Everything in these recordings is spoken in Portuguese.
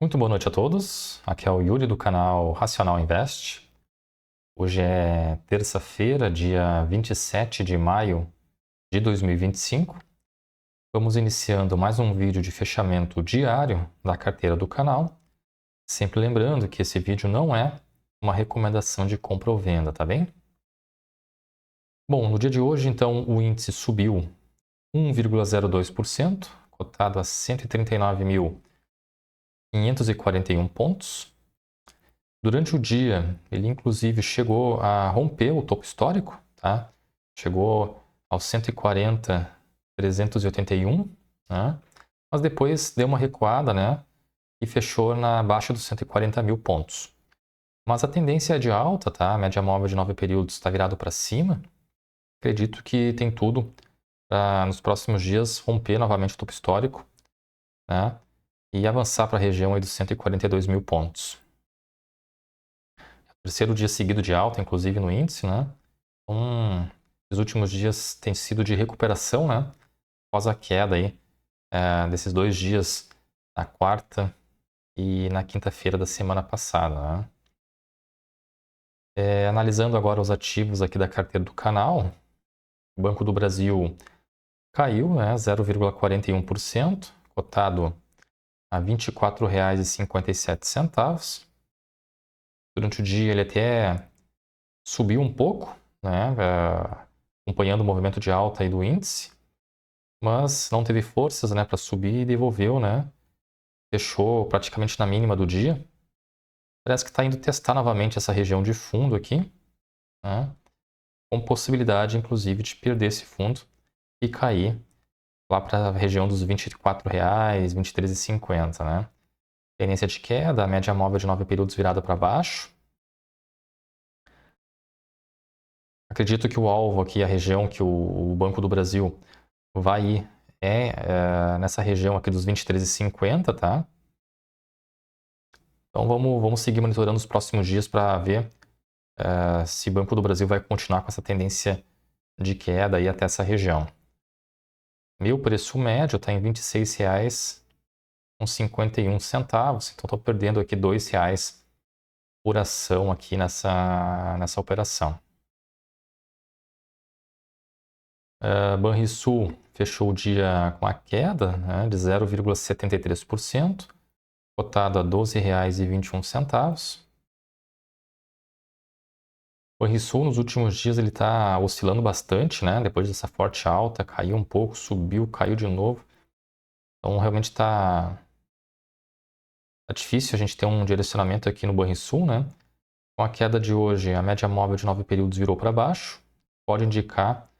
Muito boa noite a todos. Aqui é o Yuri do canal Racional Invest. Hoje é terça-feira, dia 27 de maio de 2025. Vamos iniciando mais um vídeo de fechamento diário da carteira do canal. Sempre lembrando que esse vídeo não é uma recomendação de compra ou venda, tá bem? Bom, no dia de hoje, então, o índice subiu 1,02%, cotado a 139.541 pontos. Durante o dia, ele inclusive chegou a romper o topo histórico, tá? Chegou aos 140.381, né? Mas depois deu uma recuada, né? E fechou na baixa dos 140 mil pontos. Mas a tendência é de alta, tá? A média móvel de 9 períodos está virado para cima. Acredito que tem tudo para nos próximos dias romper novamente o topo histórico, né? E avançar para a região aí dos 142 mil pontos. Terceiro dia seguido de alta, inclusive no índice, né? Então, os últimos dias têm sido de recuperação, né? Após a queda aí, desses 2 dias, na quarta e na quinta-feira da semana passada, né? Analisando agora os ativos aqui da carteira do canal, o Banco do Brasil caiu, né? 0,41%, cotado a R$ 24,57. Durante o dia ele até subiu um pouco, né? Acompanhando o movimento de alta aí do índice, mas não teve forças, né, para subir e devolveu, né? Fechou praticamente na mínima do dia. Parece que está indo testar novamente essa região de fundo aqui, né? Com possibilidade, inclusive, de perder esse fundo e cair lá para a região dos R$ 24,00, R$ 23,50, né? Tendência de queda, a média móvel de 9 períodos virada para baixo. Acredito que o alvo aqui, a região que o Banco do Brasil vai ir nessa região aqui dos 23,50, tá? Então vamos seguir monitorando os próximos dias para ver se o Banco do Brasil vai continuar com essa tendência de queda aí até essa região. Meu preço médio está em R$ 26,51, então estou perdendo aqui R$ 2,00 por ação aqui nessa operação. Banrisul fechou o dia com a queda, né, de 0,73%, cotado a R$ 12,21. O Banrisul nos últimos dias ele está oscilando bastante, né? Depois dessa forte alta, caiu um pouco, subiu, caiu de novo. Então realmente está difícil a gente ter um direcionamento aqui no Banrisul, né? Com a queda de hoje, a média móvel de 9 períodos virou para baixo. Pode indicar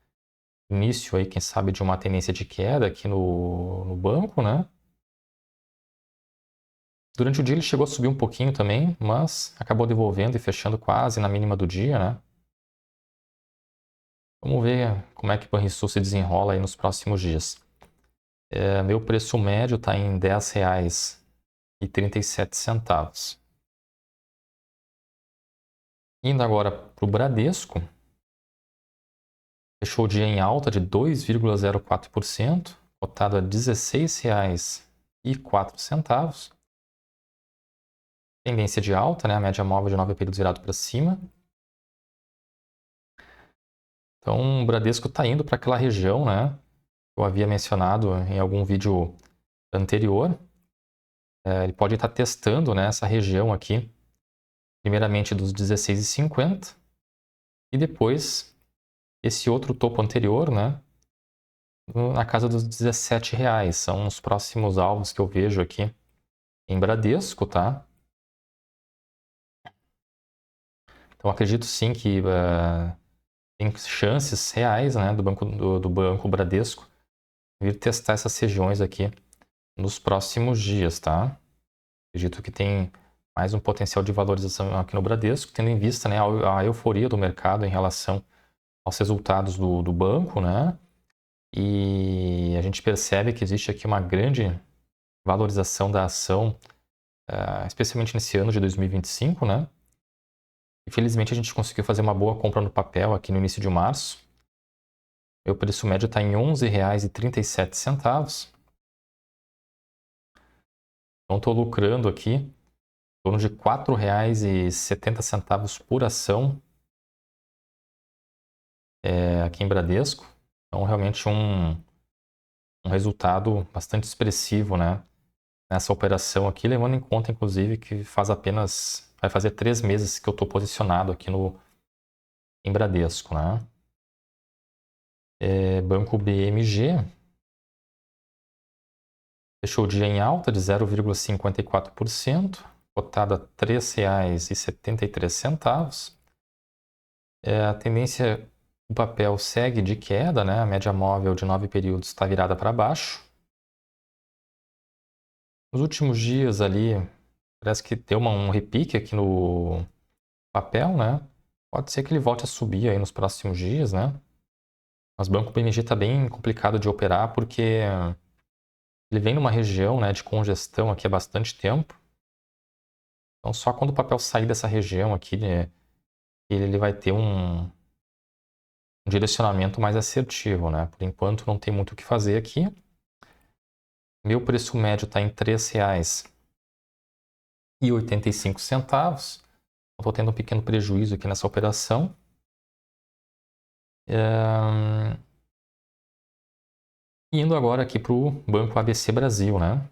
início aí, quem sabe, de uma tendência de queda aqui no banco, né? Durante o dia ele chegou a subir um pouquinho também, mas acabou devolvendo e fechando quase na mínima do dia, né? Vamos ver como é que o Banrisul se desenrola aí nos próximos dias. Meu preço médio está em R$ 10,37. Indo agora para o Bradesco, fechou o dia em alta de 2,04%, cotado a R$ 16,04. Tendência de alta, né? A média móvel de 9 períodos virado para cima. Então, o Bradesco está indo para aquela região, né? Eu havia mencionado em algum vídeo anterior. Ele pode estar testando, né, essa região aqui, primeiramente dos 16,50 e depois esse outro topo anterior, né, na casa dos R$ 17,00. São os próximos alvos que eu vejo aqui em Bradesco, tá? Então acredito sim que tem chances reais, né, do Banco Bradesco vir testar essas regiões aqui nos próximos dias, tá? Acredito que tem mais um potencial de valorização aqui no Bradesco, tendo em vista, né, a euforia do mercado em relação aos resultados do banco, né? E a gente percebe que existe aqui uma grande valorização da ação, especialmente nesse ano de 2025, né? Infelizmente a gente conseguiu fazer uma boa compra no papel aqui no início de março. Meu preço médio está em R$ 11,37. Então, estou lucrando aqui em torno de R$ 4,70 por ação aqui em Bradesco. Então, realmente um resultado bastante expressivo, né? Nessa operação aqui, levando em conta, inclusive, que vai fazer 3 meses que eu estou posicionado aqui em Bradesco, né? Banco BMG fechou o dia em alta de 0,54%, cotado a R$ 3,73. A tendência do papel segue de queda, né? A média móvel de 9 períodos está virada para baixo. Nos últimos dias ali, parece que deu um repique aqui no papel, né? Pode ser que ele volte a subir aí nos próximos dias, né? Mas o Banco BMG está bem complicado de operar porque ele vem numa região, né, de congestão aqui há bastante tempo. Então, só quando o papel sair dessa região aqui, né, ele vai ter um direcionamento mais assertivo, né? Por enquanto, não tem muito o que fazer aqui. Meu preço médio está em R$ 3,85. Estou tendo um pequeno prejuízo aqui nessa operação. Indo agora aqui para o Banco ABC Brasil, né?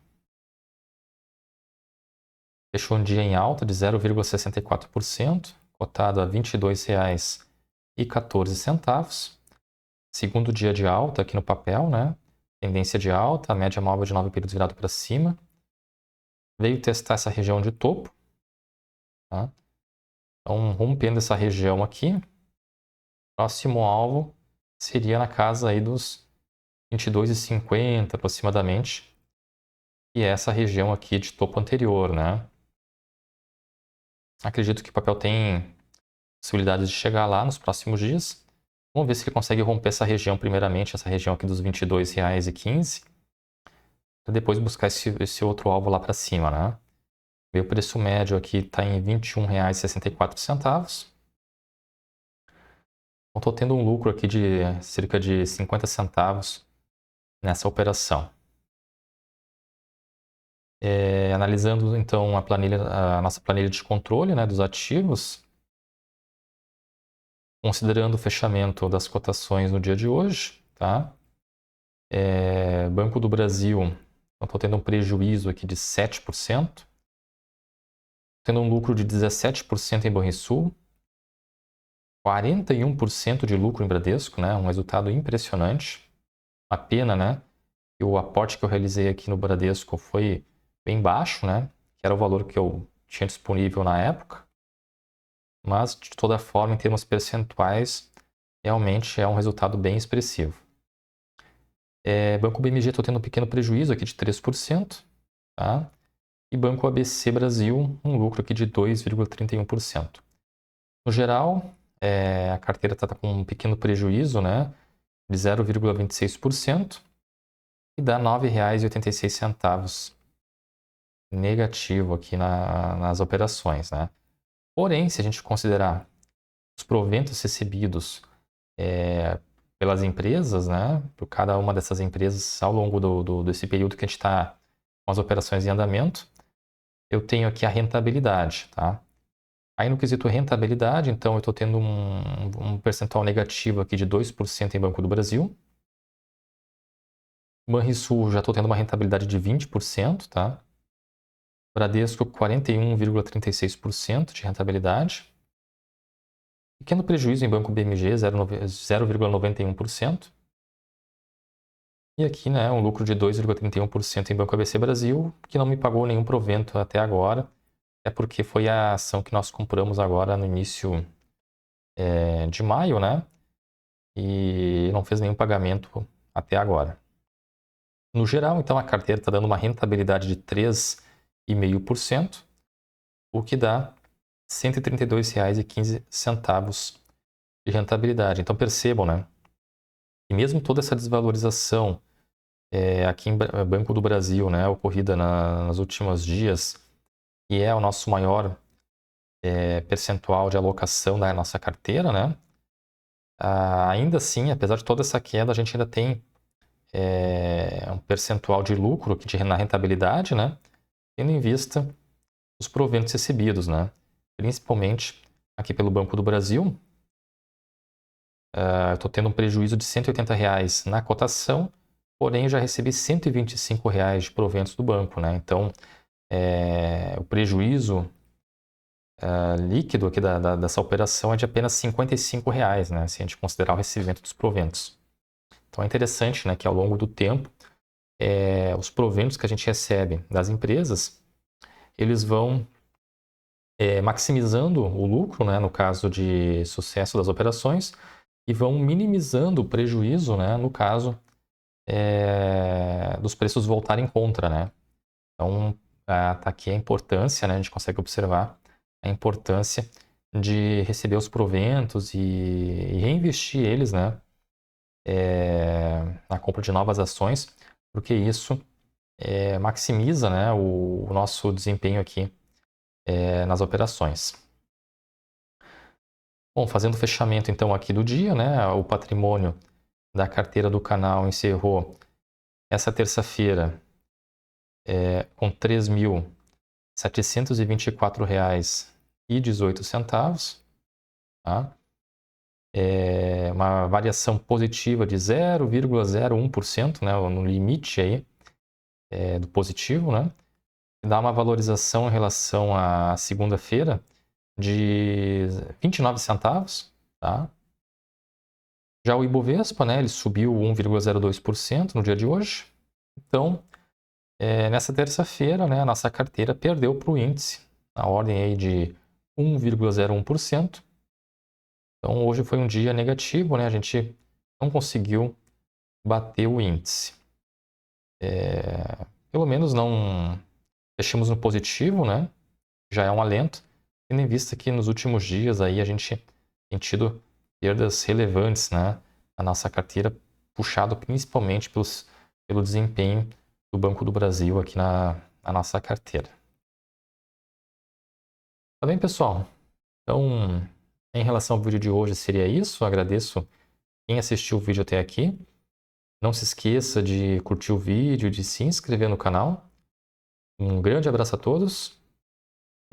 Fechou um dia em alta de 0,64%, cotado a R$ 22,14. Segundo dia de alta aqui no papel, né? Tendência de alta, a média móvel de 9 períodos virado para cima. Veio testar essa região de topo. Tá? Então, rompendo essa região aqui, próximo alvo seria na casa aí dos 22,50 aproximadamente, e é essa região aqui de topo anterior, né? Acredito que o papel tem possibilidades de chegar lá nos próximos dias. Vamos ver se ele consegue romper essa região primeiramente, essa região aqui dos R$ 22,15, para depois buscar esse outro alvo lá para cima, né? Meu preço médio aqui está em R$ 21,64. Então, estou tendo um lucro aqui de cerca de 50 centavos nessa operação. Analisando então a nossa planilha de controle, né, dos ativos, considerando o fechamento das cotações no dia de hoje, tá? Banco do Brasil, estou tendo um prejuízo aqui de 7%, tendo um lucro de 17% em Banrisul, 41% de lucro em Bradesco, né? Um resultado impressionante. A pena, né? Que o aporte que eu realizei aqui no Bradesco foi bem baixo, né? Que era o valor que eu tinha disponível na época. Mas, de toda forma, em termos percentuais, realmente é um resultado bem expressivo. Banco BMG estou tendo um pequeno prejuízo aqui de 3%. Tá? E Banco ABC Brasil, um lucro aqui de 2,31%. No geral, a carteira está com um pequeno prejuízo, né? De 0,26%. E dá R$ 9,86 negativo aqui nas operações, né? Porém, se a gente considerar os proventos recebidos pelas empresas, né? Por cada uma dessas empresas ao longo desse período que a gente está com as operações em andamento, eu tenho aqui a rentabilidade, tá? Aí no quesito rentabilidade, então eu estou tendo um percentual negativo aqui de 2% em Banco do Brasil. Banrisul já estou tendo uma rentabilidade de 20%, tá? Bradesco 41,36% de rentabilidade. Pequeno prejuízo em Banco BMG, 0,91%. E aqui, né, um lucro de 2,31% em Banco ABC Brasil, que não me pagou nenhum provento até agora. É porque foi a ação que nós compramos agora no início de maio, né? E não fez nenhum pagamento até agora. No geral, então, a carteira está dando uma rentabilidade de 3,5%, o que dá R$ 132,15 de rentabilidade. Então, percebam, né? E mesmo toda essa desvalorização aqui em Banco do Brasil, né, ocorrida nos últimos dias, que é o nosso maior percentual de alocação da nossa carteira, né? Ainda assim, apesar de toda essa queda, a gente ainda tem um percentual de lucro na rentabilidade, né? tendo em vista os proventos recebidos, né? Principalmente aqui pelo Banco do Brasil. Eu estou tendo um prejuízo de R$ 180 na cotação, porém já recebi R$ 125 de proventos do banco, né? Então, o prejuízo líquido aqui dessa operação é de apenas R$ 55, né? Se a gente considerar o recebimento dos proventos. Então é interessante, né, que ao longo do tempo, os proventos que a gente recebe das empresas, eles vão maximizando o lucro, né, no caso de sucesso das operações, e vão minimizando o prejuízo, né, no caso dos preços voltarem contra, né? Então, tá aqui a importância, né, a gente consegue observar a importância de receber os proventos e reinvestir eles, né, na compra de novas ações, porque isso maximiza, né, o nosso desempenho aqui nas operações. Bom, fazendo o fechamento então aqui do dia, né, o patrimônio da carteira do canal encerrou essa terça-feira com R$ 3.724,18, tá? Uma variação positiva de 0,01%, né, no limite aí, do positivo, né? Dá uma valorização em relação à segunda-feira de 29 centavos, tá? Já o Ibovespa, né, ele subiu 1,02% no dia de hoje. Então, nessa terça-feira, né, a nossa carteira perdeu para o índice, na ordem aí de 1,01%. Então, hoje foi um dia negativo, né? A gente não conseguiu bater o índice. Pelo menos não fechamos no positivo, né? Já é um alento, tendo em vista que nos últimos dias aí a gente tem tido perdas relevantes, né, na nossa carteira, puxado principalmente pelo desempenho do Banco do Brasil aqui na nossa carteira. Tá bem, pessoal? Então, em relação ao vídeo de hoje, seria isso. Eu agradeço quem assistiu o vídeo até aqui. Não se esqueça de curtir o vídeo, de se inscrever no canal. Um grande abraço a todos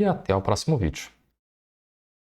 e até o próximo vídeo.